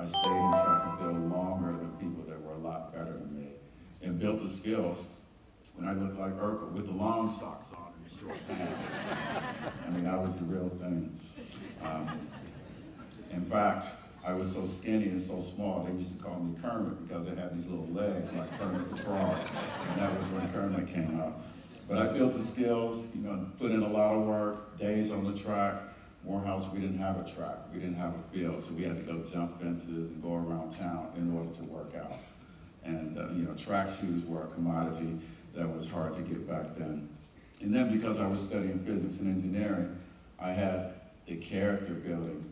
I stayed in track and field longer than people that were a lot better than me, and built the skills when I looked like Urkel with the long socks on and the short pants. I mean, that was the real thing. In fact, I was so skinny and so small, they used to call me Kermit because I had these little legs like Kermit the Frog, and that was when Kermit came out. But I built the skills, you know, put in a lot of work, days on the track. Morehouse, we didn't have a track, we didn't have a field, so we had to go jump fences and go around town in order to work out. And you know, track shoes were a commodity that was hard to get back then. And then because I was studying physics and engineering, I had the character building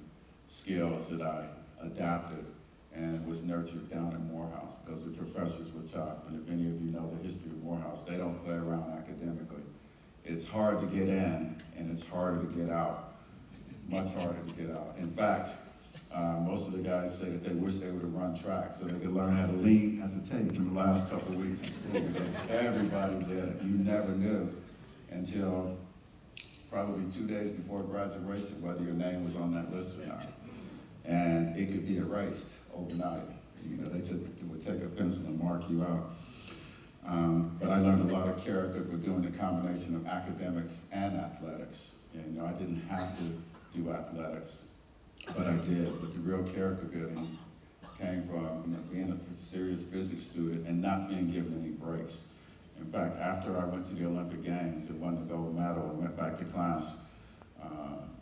skills that I adapted and was nurtured down in Morehouse because the professors were tough. And if any of you know the history of Morehouse, they don't play around academically. It's hard to get in and it's harder to get out. Much harder to get out. In fact, most of the guys say that they wish they would have run track so they could learn how to lean at the tape in the last couple of weeks of school. Everybody did it. You never knew until probably 2 days before graduation whether your name was on that list or not. And it could be erased overnight. You know, they would take a pencil and mark you out. But I learned a lot of character for doing the combination of academics and athletics. And, you know, I didn't have to do athletics, but I did. But the real character building came from, you know, being a serious physics student and not being given any breaks. In fact, after I went to the Olympic Games and won the gold medal and went back to class,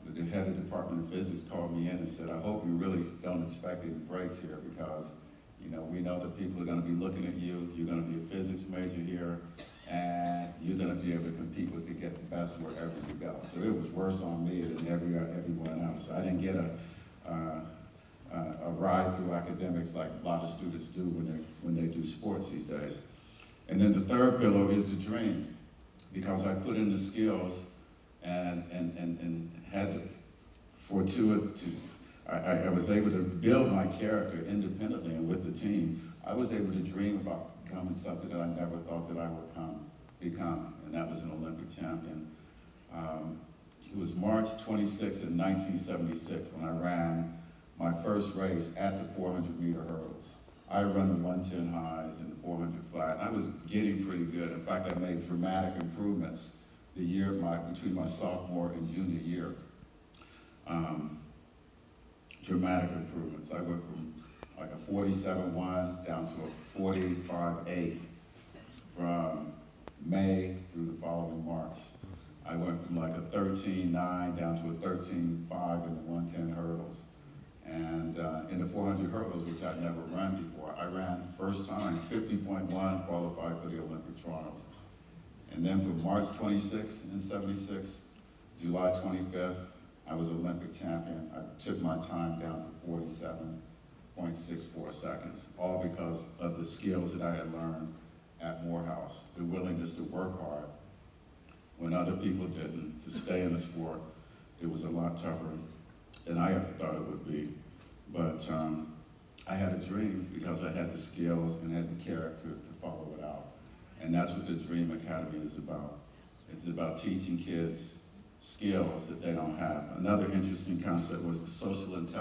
the head of the Department of Physics called me in and said, I hope you really don't expect any breaks here because, you know, we know that people are going to be looking at you. You're going to be a physics major here, and you're going to be able to compete with to get the best wherever you go. So it was worse on me than everyone else. I didn't get a ride through academics like a lot of students do when they do sports these days. And then the third pillar is the dream, because I put in the skills and had the fortuity. I was able to build my character independently and with the team. I was able to dream about becoming something that I never thought that I would become, and that was an Olympic champion. It was March 26th in 1976 when I ran my first race at the 400-meter hurdles. I run the 110 highs and the 400 flat. I was getting pretty good. In fact, I made dramatic improvements the year between my sophomore and junior year. Dramatic improvements. I went from like a 47.1 down to a 45.8 from May through the following March. I went from like a 13.9 down to a 13.5 in the 110 hurdles. And in the 400 hurdles, which I'd never run before, I ran first time 50.1, qualified for the Olympic trials. And then from March 26th in 76, July 25th, I was Olympic champion. I took my time down to 47.64 seconds, all because of the skills that I had learned at Morehouse, the willingness to work hard when other people didn't, to stay in the sport. It was a lot tougher than I ever thought it would be. But I had a dream because I had the skills and had the character to follow it out. And that's what the Dream Academy is about. It's about teaching kids skills that they don't have. Another interesting concept was the social intelligence.